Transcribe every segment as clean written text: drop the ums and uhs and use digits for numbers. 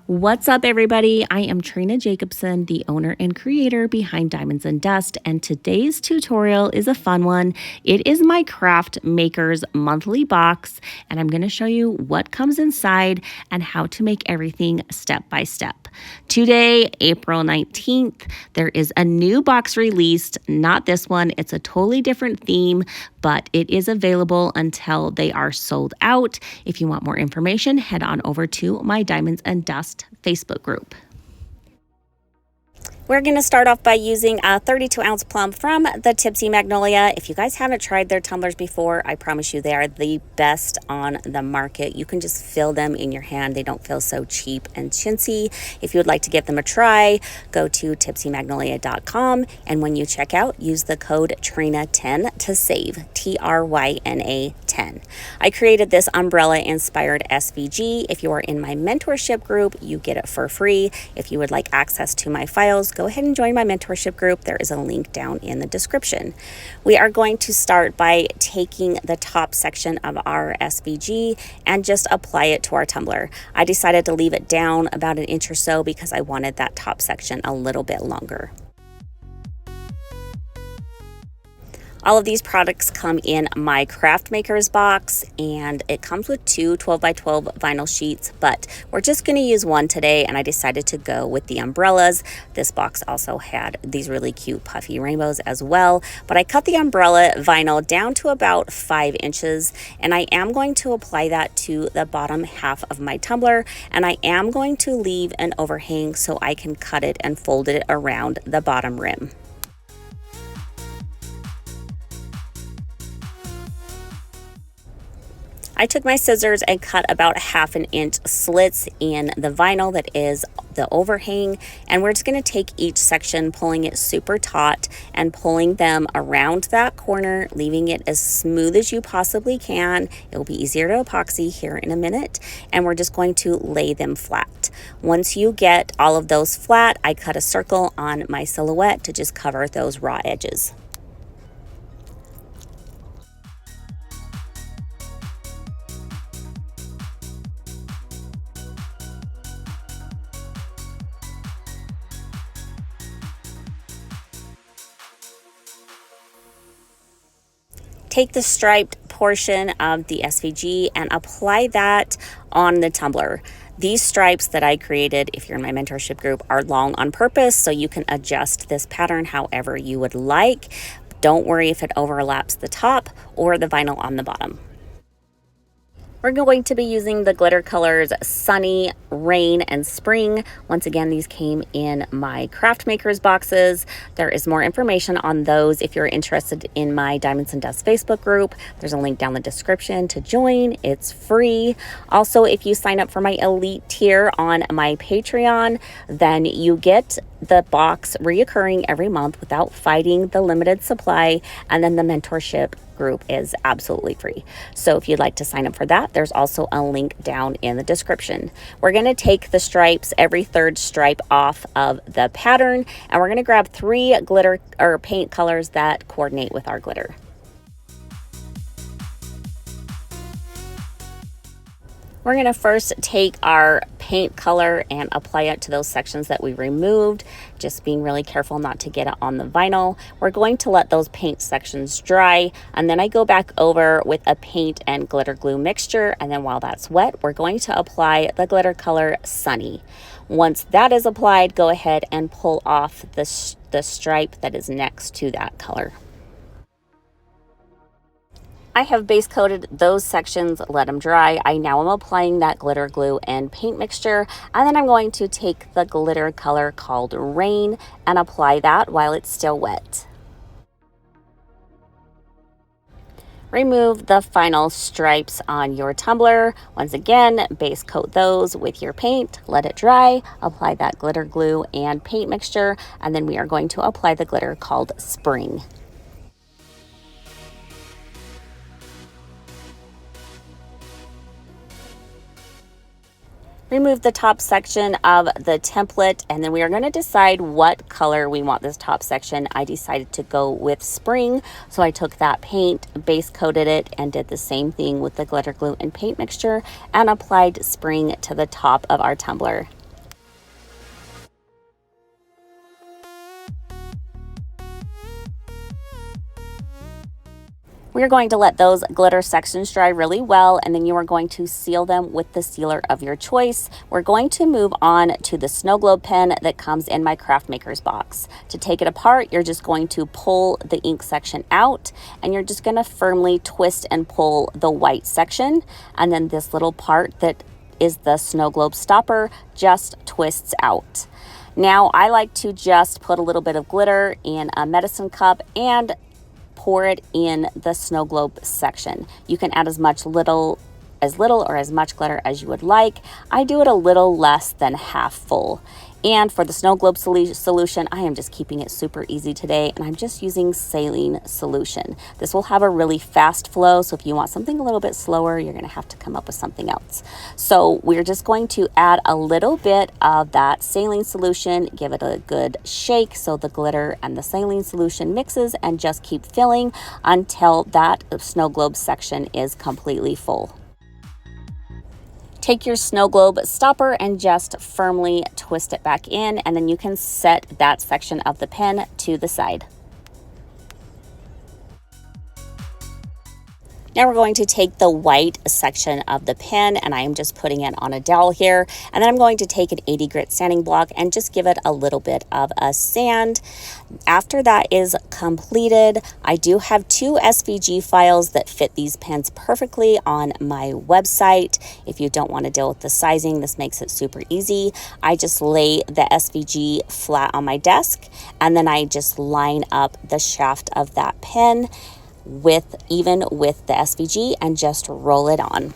What's up, everybody? I am Trina Jacobson, the owner and creator behind Diamonds and Dust, and today's tutorial is a fun one. It is my craft maker's monthly box, and I'm going to show you what comes inside and how to make everything step by step. Today, April 19th, there is a new box released, not this one. It's a totally different theme, but it is available until they are sold out. If you want more information, head on over to my Diamonds and Dust Facebook group. We're going to start off by using a 32-ounce plump from the Tipsy Magnolia. If you guys haven't tried their tumblers before, I promise you they are the best on the market. You can just feel them in your hand. They don't feel so cheap and chintzy. If you would like to give them a try, go to tipsymagnolia.com, and when you check out, use the code TRINA10 to save, TRYNA 10. I created this umbrella-inspired SVG. If you are in my mentorship group, you get it for free. If you would like access to my files, go ahead and join my mentorship group. There is a link down in the description. We are going to start by taking the top section of our SVG and just apply it to our tumbler. I decided to leave it down about an inch or so because I wanted that top section a little bit longer. All of these products come in my craft maker's box, and it comes with two 12 by 12 vinyl sheets, but we're just going to use one today, and I decided to go with the umbrellas. This box also had these really cute puffy rainbows as well, but I cut the umbrella vinyl down to about 5 inches, and I am going to apply that to the bottom half of my tumbler, and I am going to leave an overhang so I can cut it and fold it around the bottom rim. I took my scissors and cut about 1/2 inch slits in the vinyl that is the overhang, and we're just going to take each section, pulling it super taut and pulling them around that corner, leaving it as smooth as you possibly can. It will be easier to epoxy here in a minute, and we're just going to lay them flat. Once you get all of those flat, I cut a circle on my silhouette to just cover those raw edges. Take the striped portion of the SVG and apply that on the tumbler. These stripes that I created, if you're in my mentorship group, are long on purpose, so you can adjust this pattern however you would like. Don't worry if it overlaps the top or the vinyl on the bottom. We're going to be using the glitter colors Sunny, Rain, and Spring. Once again, these came in my craft makers boxes. There is more information on those if you're interested in my Diamonds and Dust Facebook group. There's a link down the description to join. It's free. Also, if you sign up for my elite tier on my Patreon, then you get the box reoccurring every month without fighting the limited supply, and then the mentorship group is absolutely free. So if you'd like to sign up for that, there's also a link down in the description. We're going to take the stripes, every third stripe off of the pattern, and we're going to grab 3 glitter or paint colors that coordinate with our glitter. We're going to first take our paint color and apply it to those sections that we removed, just being really careful not to get it on the vinyl. We're going to let those paint sections dry, and then I go back over with a paint and glitter glue mixture, and then while that's wet, we're going to apply the glitter color Sunny. Once that is applied, go ahead and pull off the stripe that is next to that color. I have base coated those sections, let them dry. I now am applying that glitter glue and paint mixture, and then I'm going to take the glitter color called Rain and apply that while it's still wet. Remove the final stripes on your tumbler. Once again, base coat those with your paint, let it dry, apply that glitter glue and paint mixture, and then we are going to apply the glitter called Spring. Remove the top section of the template, and then we are going to decide what color we want this top section. I decided to go with Spring, so I took that paint, base coated it, and did the same thing with the glitter glue and paint mixture and applied Spring to the top of our tumbler. We're going to let those glitter sections dry really well, and then you are going to seal them with the sealer of your choice. We're going to move on to the snow globe pen that comes in my craft maker's box. To take it apart, you're just going to pull the ink section out, and you're just going to firmly twist and pull the white section, and then this little part that is the snow globe stopper just twists out. Now I like to just put a little bit of glitter in a medicine cup and pour it in the snow globe section. You can add as little or as much glitter as you would like. I do it a little less than half full. And for the snow globe solution, I am just keeping it super easy today, and I'm just using saline solution. This will have a really fast flow, so if you want something a little bit slower, you're gonna have to come up with something else. So we're just going to add a little bit of that saline solution, give it a good shake so the glitter and the saline solution mixes, and just keep filling until that snow globe section is completely full. Take your snow globe stopper and just firmly twist it back in, and then you can set that section of the pen to the side. Now we're going to take the white section of the pen, and I am just putting it on a dowel here, and then I'm going to take an 80 grit sanding block and just give it a little bit of a sand. After that is completed, I do have 2 SVG files that fit these pens perfectly on my website. If you don't want to deal with the sizing, this makes it super easy. I just lay the SVG flat on my desk, and then I just line up the shaft of that pen even with the SVG and just roll it on.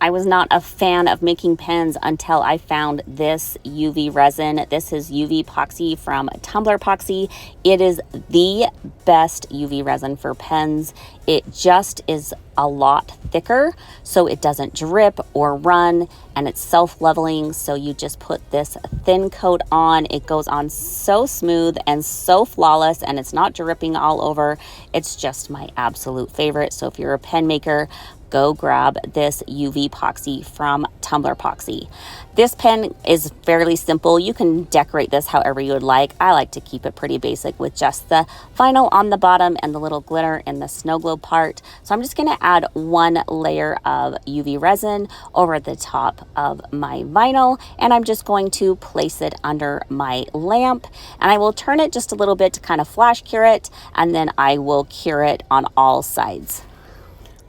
I was not a fan of making pens until I found this UV resin. This is UV epoxy from Tumbler epoxy. It is the best UV resin for pens. It just is a lot thicker, so it doesn't drip or run, and it's self-leveling, so you just put this thin coat on. It goes on so smooth and so flawless, and it's not dripping all over. It's just my absolute favorite. So if you're a pen maker, go grab this UV epoxy from Tumbler epoxy. This pen is fairly simple. You can decorate this however you would like. I like to keep it pretty basic with just the vinyl on the bottom and the little glitter in the snow globe part. So I'm just gonna add 1 layer of UV resin over the top of my vinyl, and I'm just going to place it under my lamp, and I will turn it just a little bit to kind of flash cure it, and then I will cure it on all sides.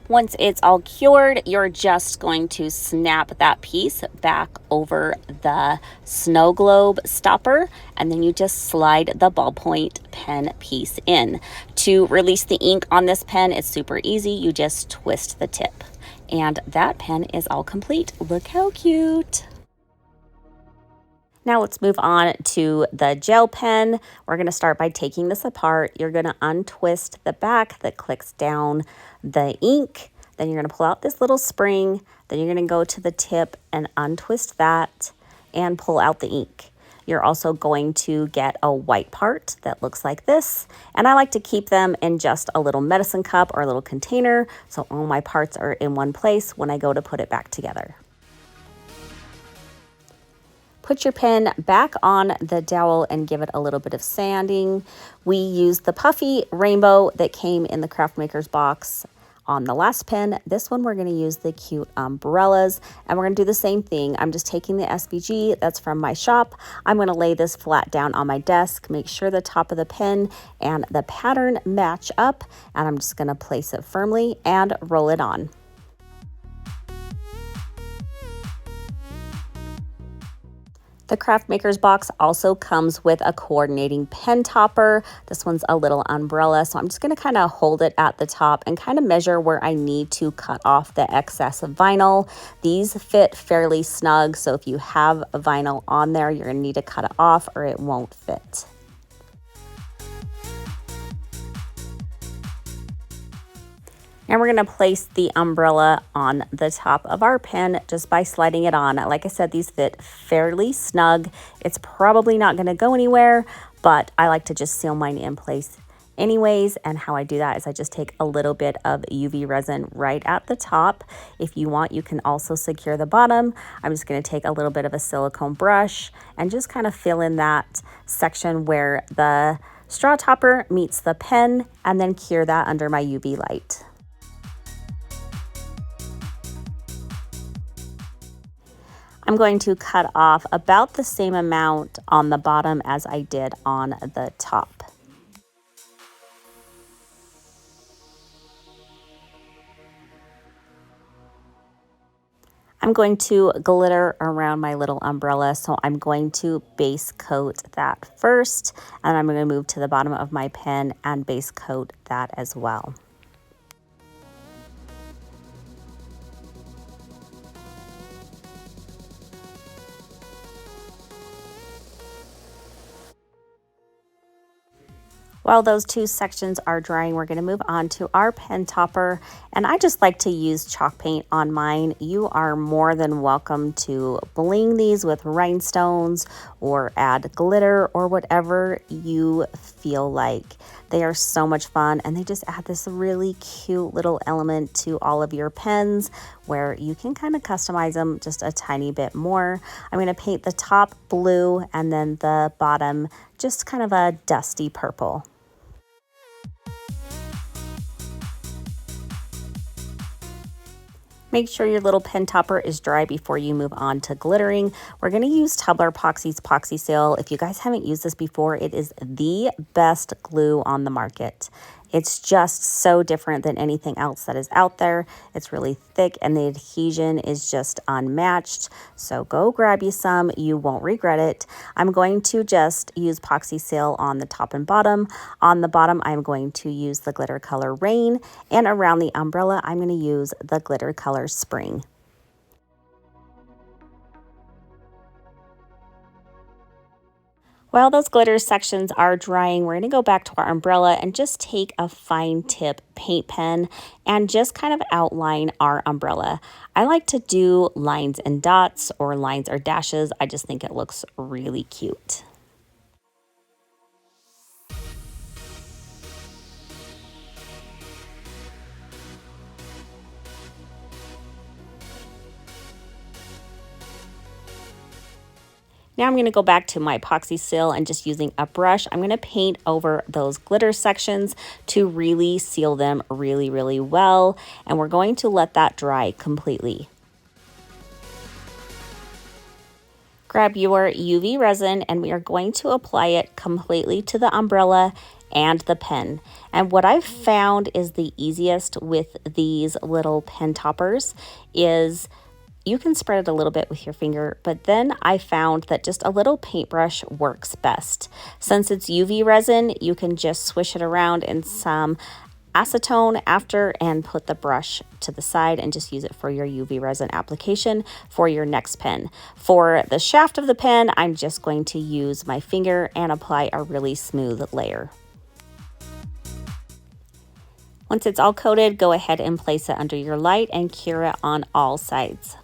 Once it's all cured, you're just going to snap that piece back over the snow globe stopper, and then you just slide the ballpoint pen piece in. To release the ink on this pen, it's super easy. You just twist the tip, and that pen is all complete. Look how cute. Now let's move on to the gel pen. We're going to start by taking this apart. You're going to untwist the back that clicks down the ink. Then you're going to pull out this little spring. Then you're going to go to the tip and untwist that and pull out the ink. You're also going to get a white part that looks like this. And I like to keep them in just a little medicine cup or a little container, so all my parts are in one place when I go to put it back together. Put your pen back on the dowel and give it a little bit of sanding. We used the puffy rainbow that came in the craft maker's box on the last pen. This one we're going to use the cute umbrellas, and we're going to do the same thing. I'm just taking the SVG that's from my shop. I'm going to lay this flat down on my desk, make sure the top of the pen and the pattern match up, and I'm just going to place it firmly and roll it on. The craft maker's box also comes with a coordinating pen topper. This one's a little umbrella, so I'm just going to kind of hold it at the top and kind of measure where I need to cut off the excess of vinyl. These fit fairly snug, so if you have a vinyl on there, you're going to need to cut it off or it won't fit. And we're going to place the umbrella on the top of our pen just by sliding it on. Like I said, these fit fairly snug. It's probably not going to go anywhere, but I like to just seal mine in place anyways. And how I do that is I just take a little bit of UV resin right at the top. If you want, you can also secure the bottom. I'm just going to take a little bit of a silicone brush and just kind of fill in that section where the straw topper meets the pen, and then cure that under my UV light. I'm going to cut off about the same amount on the bottom as I did on the top. I'm going to glitter around my little umbrella, so I'm going to base coat that first, and I'm going to move to the bottom of my pen and base coat that as well. While those two sections are drying, we're going to move on to our pen topper. And I just like to use chalk paint on mine. You are more than welcome to bling these with rhinestones or add glitter or whatever you feel like. They are so much fun, and they just add this really cute little element to all of your pens where you can kind of customize them just a tiny bit more. I'm going to paint the top blue and then the bottom just kind of a dusty purple. Make sure your little pen topper is dry before you move on to glittering. We're going to use Tumbler Poxy's Poxy Seal. If you guys haven't used this before, it is the best glue on the market. It's just so different than anything else that is out there. It's really thick and the adhesion is just unmatched. So go grab you some. You won't regret it. I'm going to just use Poxy Seal on the top and bottom. On the bottom, I'm going to use the glitter color Rain, and around the umbrella, I'm going to use the glitter color Spring. While those glitter sections are drying, we're going to go back to our umbrella and just take a fine tip paint pen and just kind of outline our umbrella. I like to do lines and dots or lines or dashes. I just think it looks really cute. Now I'm going to go back to my epoxy seal and just using a brush, I'm going to paint over those glitter sections to really seal them really well. And we're going to let that dry completely. Grab your UV resin and we are going to apply it completely to the umbrella and the pen. And what I've found is the easiest with these little pen toppers is you can spread it a little bit with your finger, but then I found that just a little paintbrush works best. Since it's UV resin, you can just swish it around in some acetone after and put the brush to the side and just use it for your UV resin application for your next pen. For the shaft of the pen, I'm just going to use my finger and apply a really smooth layer. Once it's all coated, go ahead and place it under your light and cure it on all sides.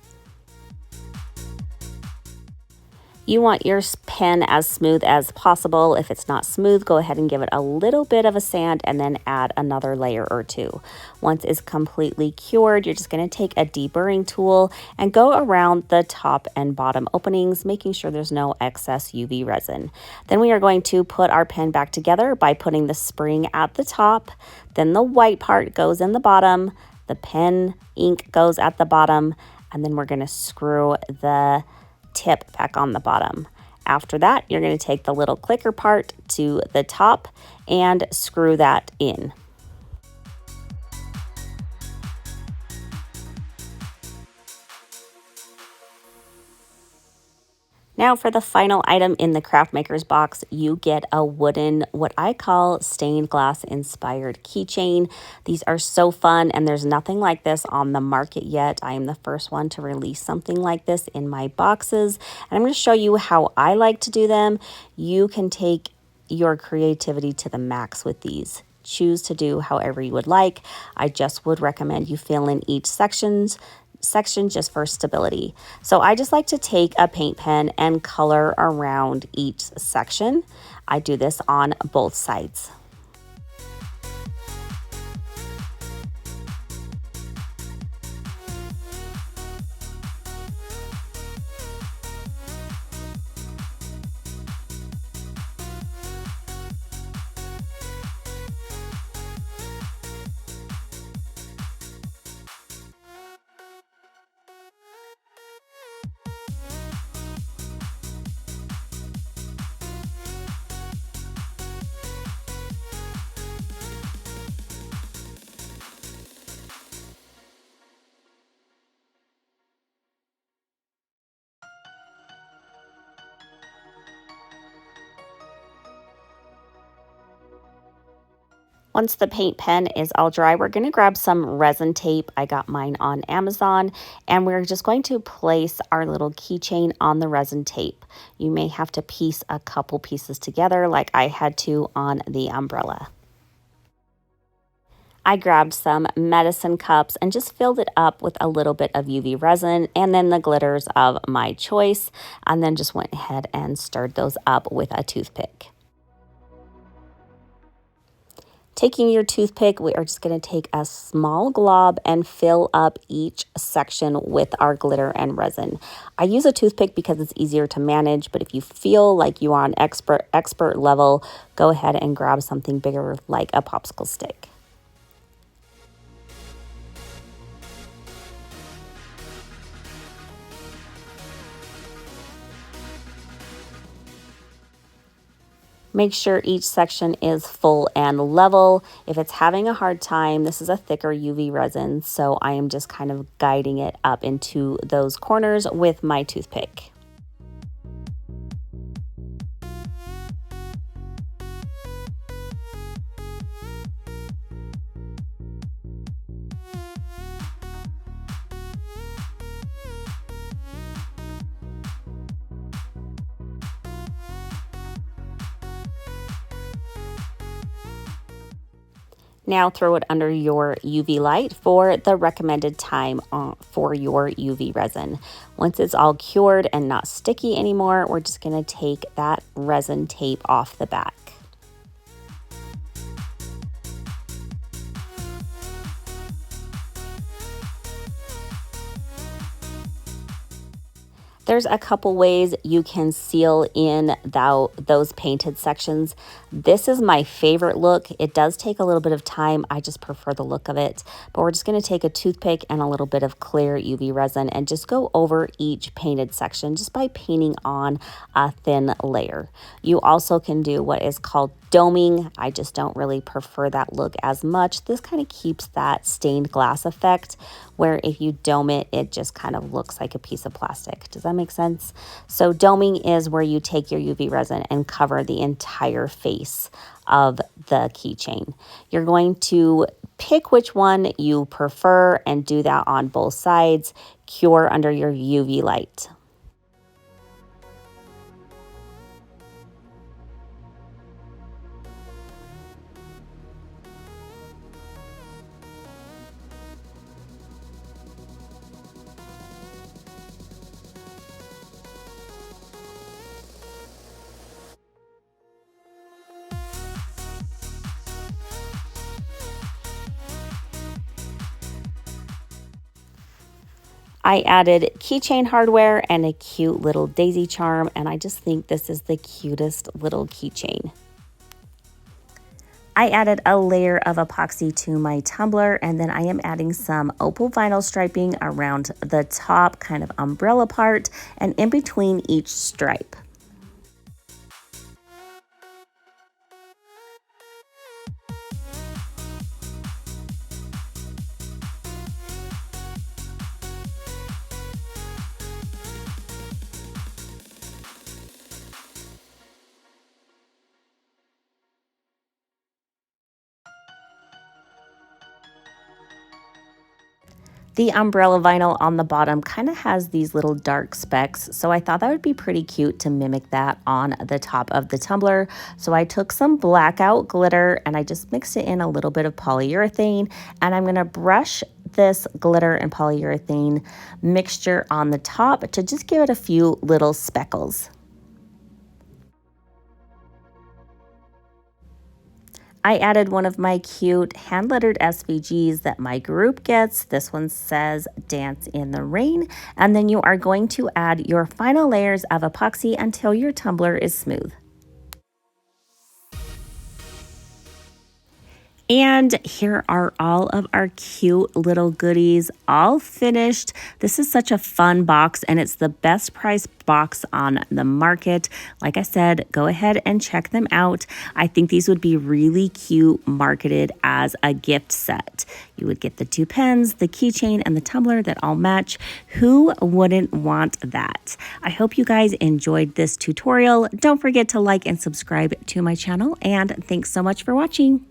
You want your pen as smooth as possible. If it's not smooth, go ahead and give it a little bit of a sand and then add another layer or two. Once it's completely cured, you're just going to take a deburring tool and go around the top and bottom openings, making sure there's no excess UV resin. Then we are going to put our pen back together by putting the spring at the top. Then the white part goes in the bottom. The pen ink goes at the bottom. And then we're going to screw the tip back on the bottom. After that, you're going to take the little clicker part to the top and screw that in. Now for the final item in the craft maker's box, you get a wooden, what I call stained glass inspired keychain. These are so fun and there's nothing like this on the market yet. I am the first one to release something like this in my boxes. And I'm going to show you how I like to do them. You can take your creativity to the max with these. Choose to do however you would like. I just would recommend you fill in each section just for stability. So I just like to take a paint pen and color around each section. I do this on both sides. Once the paint pen is all dry, we're going to grab some resin tape. I got mine on Amazon, and we're just going to place our little keychain on the resin tape. You may have to piece a couple pieces together like I had to on the umbrella. I grabbed some medicine cups and just filled it up with a little bit of UV resin and then the glitters of my choice, and then just went ahead and stirred those up with a toothpick. Taking your toothpick, we are just going to take a small glob and fill up each section with our glitter and resin. I use a toothpick because it's easier to manage, but if you feel like you are on expert level, go ahead and grab something bigger like a popsicle stick. Make sure each section is full and level. If it's having a hard time, this is a thicker UV resin, so I am just kind of guiding it up into those corners with my toothpick. Now throw it under your UV light for the recommended time for your UV resin. Once it's all cured and not sticky anymore, we're just going to take that resin tape off the back. There's a couple ways you can seal in those painted sections. This is my favorite look. It does take a little bit of time. I just prefer the look of it. But we're just going to take a toothpick and a little bit of clear UV resin and just go over each painted section just by painting on a thin layer. You also can do what is called doming. I just don't really prefer that look as much. This kind of keeps that stained glass effect, where if you dome it, it just kind of looks like a piece of plastic. Does that make sense? So doming is where you take your UV resin and cover the entire face of the keychain. You're going to pick which one you prefer and do that on both sides. Cure under your UV light. I added keychain hardware and a cute little daisy charm, and I just think this is the cutest little keychain. I added a layer of epoxy to my tumbler, and then I am adding some opal vinyl striping around the top kind of umbrella part and in between each stripe. The umbrella vinyl on the bottom kind of has these little dark specks, so I thought that would be pretty cute to mimic that on the top of the tumbler. So I took some blackout glitter and I just mixed it in a little bit of polyurethane, and I'm going to brush this glitter and polyurethane mixture on the top to just give it a few little speckles. I added one of my cute hand-lettered SVGs that my group gets. This one says Dance in the Rain. And then you are going to add your final layers of epoxy until your tumbler is smooth. And here are all of our cute little goodies all finished. This is such a fun box, and it's the best price box on the market. Like I said, go ahead and check them out. I think these would be really cute marketed as a gift set. You would get the 2 pens, the keychain, and the tumbler that all match. Who wouldn't want that? I hope you guys enjoyed this tutorial. Don't forget to like and subscribe to my channel, and thanks so much for watching.